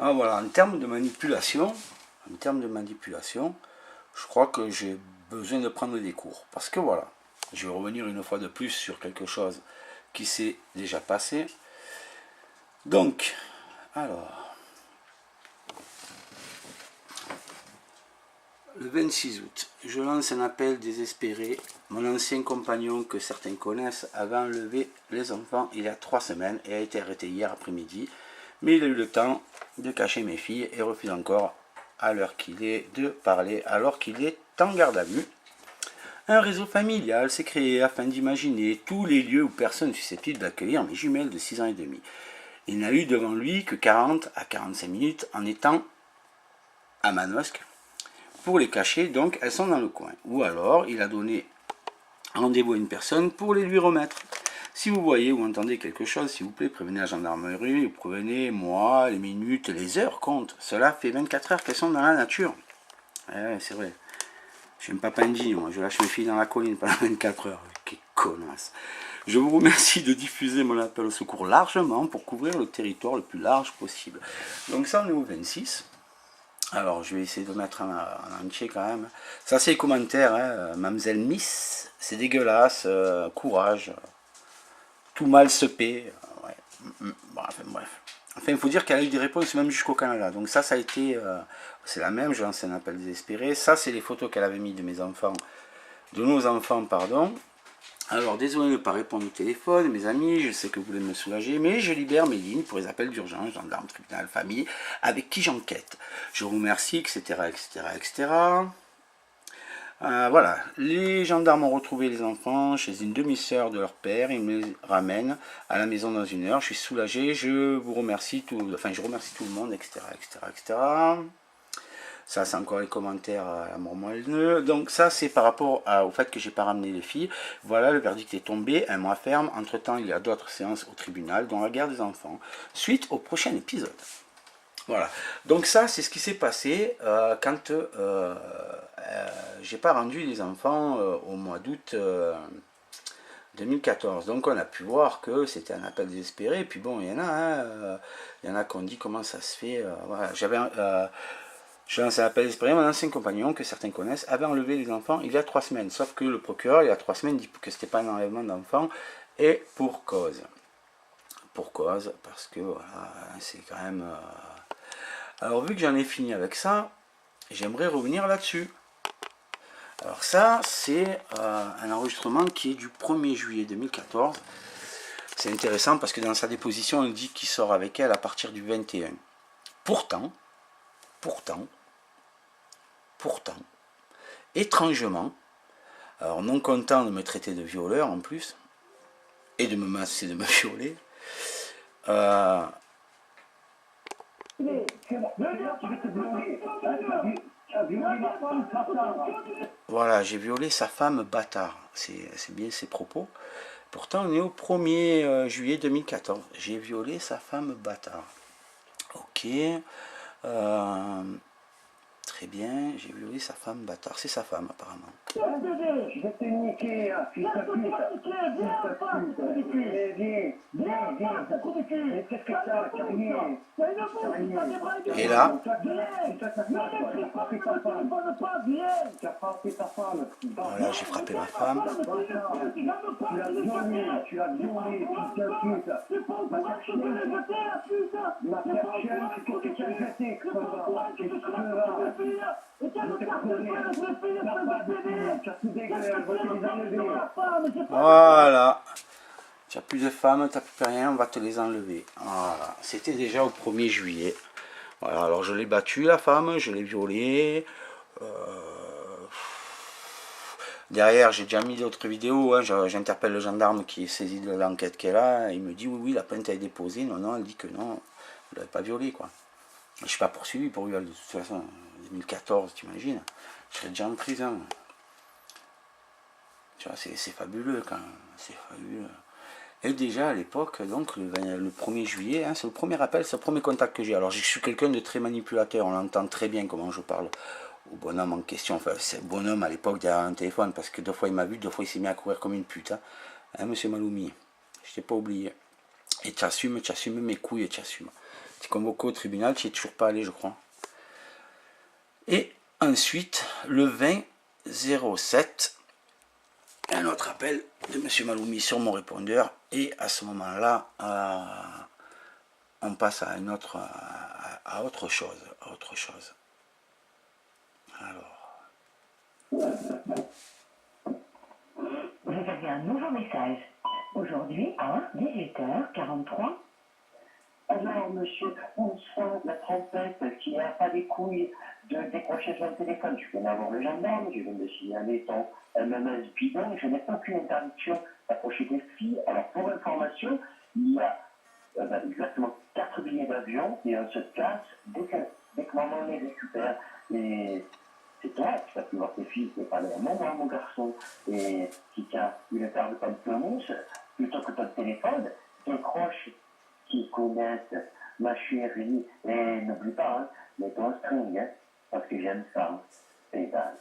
Ah, voilà, en termes de manipulation, je crois que j'ai besoin de prendre des cours. Parce que voilà, je vais revenir une fois de plus sur quelque chose qui s'est déjà passé. Donc, alors, le 26 août, je lance un appel désespéré. Mon ancien compagnon, que certains connaissent, avait enlevé les enfants il y a 3 semaines et a été arrêté hier après-midi. Mais il a eu le temps de cacher mes filles et refuse encore, à l'heure qu'il est, de parler alors qu'il est en garde à vue. Un réseau familial s'est créé afin d'imaginer tous les lieux où personne susceptible d'accueillir mes jumelles de 6 ans et demi. Il n'a eu devant lui que 40 à 45 minutes en étant à Manosque. Pour les cacher, donc, elles sont dans le coin. Ou alors, il a donné rendez-vous à une personne pour les lui remettre. Si vous voyez ou entendez quelque chose, s'il vous plaît, prévenez la gendarmerie, ou prévenez moi, les minutes, les heures comptent. Cela fait 24 heures qu'elles sont dans la nature. Ouais, c'est vrai. Je suis un papa indigne, moi. Je lâche mes filles dans la colline pendant 24 heures. Quelle connasse. Je vous remercie de diffuser mon appel au secours largement pour couvrir le territoire le plus large possible. Donc ça, on est au 26. Alors, je vais essayer de mettre en entier quand même. Ça, c'est les commentaires. Hein. Mademoiselle Miss, c'est dégueulasse. Courage. Tout mal se paie. Ouais. Bref. Enfin, il faut dire qu'elle a eu des réponses même jusqu'au Canada. Donc ça a été... c'est la même, je lance un appel désespéré. Ça, c'est les photos qu'elle avait mis de mes enfants. De nos enfants, pardon. Alors, désolé de ne pas répondre au téléphone, mes amis, je sais que vous voulez me soulager, mais je libère mes lignes pour les appels d'urgence, gendarme, tribunal, famille, avec qui j'enquête. Je vous remercie, etc., etc. Voilà, les gendarmes ont retrouvé les enfants chez une demi-sœur de leur père, ils me les ramènent à la maison dans 1 heure, je suis soulagé, je remercie tout le monde, etc., etc. Ça, c'est encore les commentaires à mormoineux. Donc ça, c'est par rapport au fait que j'ai pas ramené les filles. Voilà, le verdict est tombé, 1 mois ferme. Entre-temps, il y a d'autres séances au tribunal, dont la garde des enfants. Suite au prochain épisode. Voilà. Donc ça, c'est ce qui s'est passé quand j'ai pas rendu les enfants au mois d'août 2014. Donc on a pu voir que c'était un appel désespéré. Et puis bon, il y en a qui ont dit comment ça se fait. Voilà. Je lance un appel désespéré. Mon ancien compagnon, que certains connaissent, avait enlevé les enfants il y a 3 semaines. Sauf que le procureur, il y a 3 semaines, dit que c'était pas un enlèvement d'enfants. Et pour cause. Pour cause, parce que voilà, c'est quand même... Alors vu que j'en ai fini avec ça, j'aimerais revenir là-dessus. Alors ça, c'est un enregistrement qui est du 1er juillet 2014. C'est intéressant parce que dans sa déposition, il dit qu'il sort avec elle à partir du 21. Pourtant, étrangement, alors non content de me traiter de violeur en plus, et de me menacer de me violer, voilà, j'ai violé sa femme bâtard, c'est bien ses propos. Pourtant, on est au 1er juillet 2014, j'ai violé sa femme bâtard. Ok, très bien, j'ai violé sa femme bâtard. C'est sa femme apparemment. Je vais te niquer, fils de pute. Viens, mais qu'est-ce que t'as, rien. Et là, voilà, j'ai frappé ma femme. Tu as violé, fils de pute. Ma personne, qu'est-ce que tu as jeté, crevard. Voilà. Tu n'as plus de femmes, tu n'as plus rien, on va te les enlever. Voilà. C'était déjà au 1er juillet. Voilà, alors je l'ai battue la femme, je l'ai violée. Derrière, j'ai déjà mis d'autres vidéos. Hein. J'interpelle le gendarme qui est saisi de l'enquête qu'elle a. Il me dit oui, la plainte a été déposée. Non, elle dit que non, vous ne l'avez pas violée, quoi. Je ne suis pas poursuivi pour viol de toute façon. En 2014, tu imagines, je serais déjà en prison. Tu vois, c'est fabuleux quand même. C'est fabuleux. Et déjà à l'époque, donc le 1er juillet, hein, c'est le premier appel, c'est le premier contact que j'ai. Alors je suis quelqu'un de très manipulateur, on entend très bien comment je parle au bonhomme en question. Enfin, c'est le bonhomme à l'époque derrière un téléphone, parce que 2 fois il m'a vu, 2 fois il s'est mis à courir comme une pute. Hein, monsieur Maloumi, je t'ai pas oublié. Et tu assumes mes couilles et tu été convoqué au tribunal, tu n'y es toujours pas allé, je crois. Et ensuite, le 20-07, un autre appel de M. Maloumi sur mon répondeur. Et à ce moment-là, on passe à autre chose. Alors. Vous avez un nouveau message. Aujourd'hui à 18h43. Alors, monsieur, on sent la trompette qui n'a pas des couilles de décrocher son téléphone. Je viens d'avoir le gendarme, je viens de signaler ton MMS bidon, je n'ai aucune interdiction d'approcher des filles. Alors, pour information, il y a exactement 4 billets d'avion et on se casse dès que maman les récupère. Et c'est toi qui vas plus voir tes filles, c'est pas le moment, mon garçon. Et si tu as une paire de pamplemousse, plutôt que ton téléphone, décroche qui connaissent ma chérie. Et n'oublie pas, hein, mets ton string, hein, parce que j'aime ça. Pédale.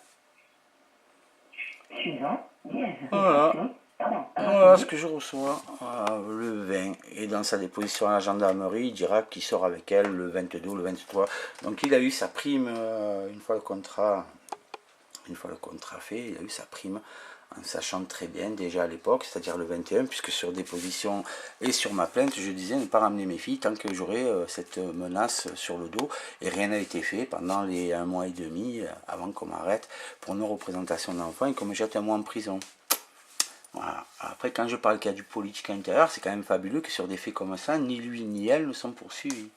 Suivant, yes. Voilà ce que je reçois le 20. Et dans sa déposition à la gendarmerie, il dira qu'il sort avec elle le 22 ou le 23. Donc il a eu sa prime une fois le contrat fait, il a eu sa prime en sachant très bien déjà à l'époque, c'est-à-dire le 21, puisque sur déposition et sur ma plainte, je disais ne pas ramener mes filles tant que j'aurais cette menace sur le dos, et rien n'a été fait pendant les 1 mois et demi avant qu'on m'arrête pour non-représentation d'enfants et qu'on me jette 1 mois en prison. Voilà. Après, quand je parle qu'il y a du politique à l'intérieur, c'est quand même fabuleux que sur des faits comme ça, ni lui ni elle ne sont poursuivis.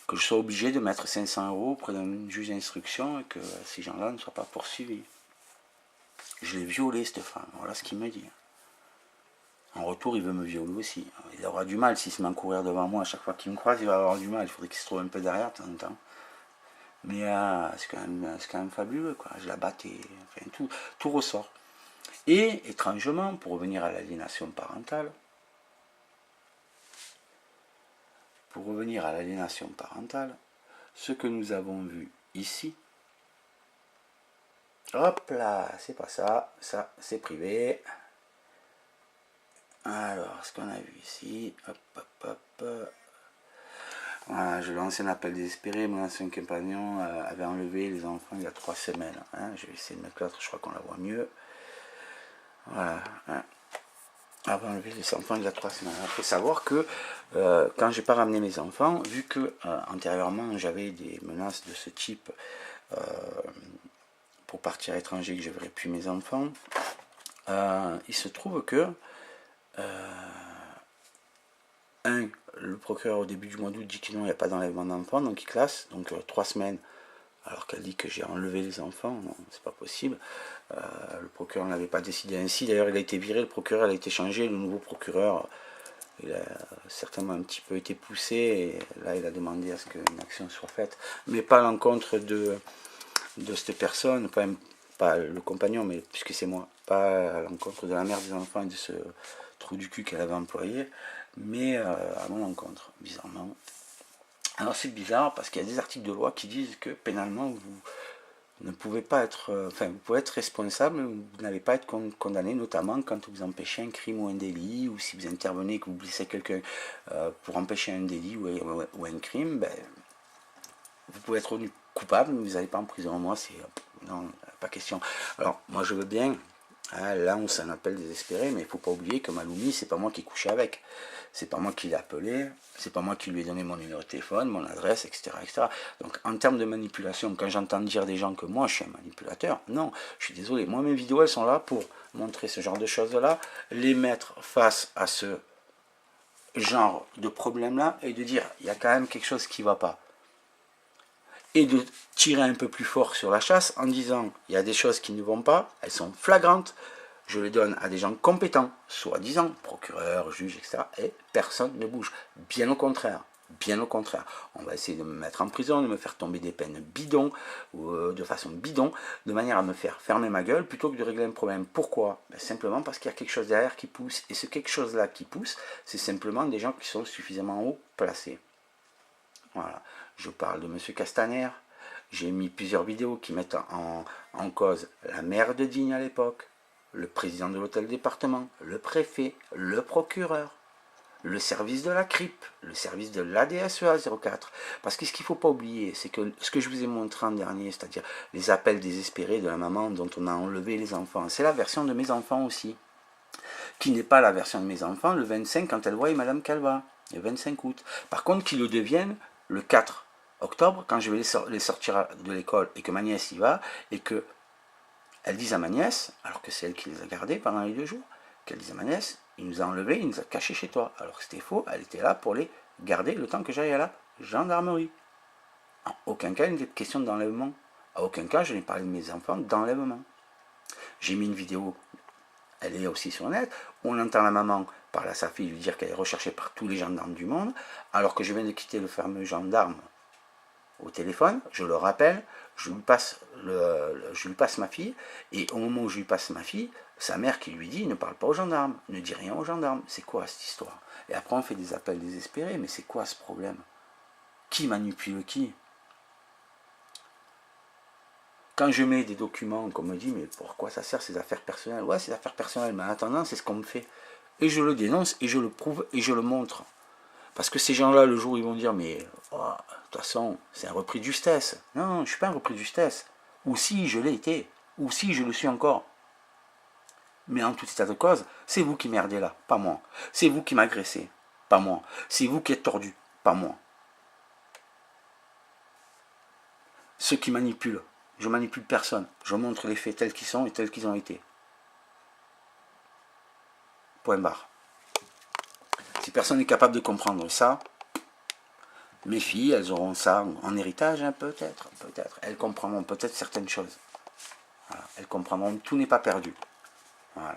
Que je sois obligé de mettre 500 € auprès d'un juge d'instruction et que ces gens-là ne soient pas poursuivis. Je l'ai violé, Stéphane, voilà ce qu'il me dit. En retour, il veut me violer aussi. Il aura du mal s'il se met à courir devant moi. À chaque fois qu'il me croise, il va avoir du mal. Il faudrait qu'il se trouve un peu derrière de temps en temps. Mais c'est quand même fabuleux, quoi. Je la battais, enfin, tout ressort. Et, étrangement, pour revenir à l'aliénation parentale, ce que nous avons vu ici, hop là, c'est pas ça, ça c'est privé. Alors, ce qu'on a vu ici, hop. Voilà, je lance un appel désespéré. Mon ancien compagnon avait enlevé les enfants il y a 3 semaines. Hein. Je vais essayer de mettre l'autre, je crois qu'on la voit mieux. Voilà. Hein. Avait enlevé les enfants il y a 3 semaines. Il faut savoir que quand j'ai pas ramené mes enfants, vu que antérieurement j'avais des menaces de ce type pour partir à l'étranger, que je ne verrais plus mes enfants, il se trouve que le procureur au début du mois d'août dit que non, il n'y a pas d'enlèvement d'enfants, donc il classe, donc 3 semaines, alors qu'elle dit que j'ai enlevé les enfants, non, c'est pas possible. Le procureur n'avait pas décidé ainsi, d'ailleurs il a été viré, le procureur a été changé, le nouveau procureur, il a certainement un petit peu été poussé, et là il a demandé à ce qu'une action soit faite, mais pas à l'encontre de cette personne, pas le compagnon, mais puisque c'est moi, pas à l'encontre de la mère des enfants et de ce trou du cul qu'elle avait employé, mais à mon encontre, bizarrement. Alors c'est bizarre parce qu'il y a des articles de loi qui disent que pénalement vous ne pouvez pas être, vous pouvez être responsable, mais vous n'allez pas être condamné, notamment quand vous empêchez un crime ou un délit, ou si vous intervenez et que vous blessez quelqu'un pour empêcher un délit ou un crime, ben, vous pouvez être reconnu coupable, mais vous n'allez pas en prison. Moi, c'est non, pas question. Alors, moi, je veux bien. Là, on s'en appelle désespéré, mais il ne faut pas oublier que Maloumi, c'est pas moi qui couchais avec. C'est pas moi qui l'ai appelé, c'est pas moi qui lui ai donné mon numéro de téléphone, mon adresse, etc., etc. Donc, en termes de manipulation, quand j'entends dire des gens que moi, je suis un manipulateur, non, je suis désolé. Moi, mes vidéos, elles sont là pour montrer ce genre de choses-là, les mettre face à ce genre de problème-là, et de dire, il y a quand même quelque chose qui ne va pas. Et de tirer un peu plus fort sur la chasse en disant il y a des choses qui ne vont pas, elles sont flagrantes, je les donne à des gens compétents, soi-disant, procureurs, juges, etc. Et personne ne bouge. Bien au contraire. On va essayer de me mettre en prison, de me faire tomber des peines bidons, de façon bidon, de manière à me faire fermer ma gueule plutôt que de régler un problème. Pourquoi? Simplement parce qu'il y a quelque chose derrière qui pousse. Et ce quelque chose-là qui pousse, c'est simplement des gens qui sont suffisamment haut placés. Voilà. Je parle de M. Castaner. J'ai mis plusieurs vidéos qui mettent en cause la maire de Digne à l'époque, le président de l'hôtel département, le préfet, le procureur, le service de la CRIP, le service de l'ADSEA 04. Parce que ce qu'il ne faut pas oublier, c'est que ce que je vous ai montré en dernier, c'est-à-dire les appels désespérés de la maman dont on a enlevé les enfants, c'est la version de mes enfants aussi, qui n'est pas la version de mes enfants le 25 quand elle voit Madame Calva, le 25 août. Par contre, qui le deviennent le 4 octobre, quand je vais les sortir de l'école et que ma nièce y va, et que elle dise à ma nièce, alors que c'est elle qui les a gardés pendant les 2 jours, qu'elle dise à ma nièce, il nous a enlevés, il nous a cachés chez toi. Alors que c'était faux, elle était là pour les garder le temps que j'aille à la gendarmerie. En aucun cas, il n'était question d'enlèvement. À aucun cas, je n'ai parlé de mes enfants d'enlèvement. J'ai mis une vidéo, elle est aussi sur net, où on entend la maman parler à sa fille, lui dire qu'elle est recherchée par tous les gendarmes du monde, alors que je viens de quitter le fameux gendarme au téléphone, je le rappelle, je lui passe ma fille, et au moment où je lui passe ma fille, sa mère qui lui dit, ne parle pas aux gendarmes, ne dis rien aux gendarmes. C'est quoi cette histoire? Et après on fait des appels désespérés, mais c'est quoi ce problème? Qui manipule qui? Quand je mets des documents, qu'on me dit, mais pourquoi ça sert ces affaires personnelles? Ouais, ces affaires personnelles, mais en attendant, c'est ce qu'on me fait. Et je le dénonce, et je le prouve, et je le montre. Parce que ces gens-là, le jour où ils vont dire, mais oh, de toute façon, c'est un repris de justesse. Non, je ne suis pas un repris de justesse. Ou si je l'ai été, ou si je le suis encore. Mais en tout état de cause, c'est vous qui merdez là, pas moi. C'est vous qui m'agressez, pas moi. C'est vous qui êtes tordu, pas moi. Ceux qui manipulent, je manipule personne. Je montre les faits tels qu'ils sont et tels qu'ils ont été. Point barre. Si personne n'est capable de comprendre ça, mes filles, elles auront ça en héritage, hein, peut-être. Elles comprendront peut-être certaines choses. Voilà. Elles comprendront, tout n'est pas perdu. Voilà.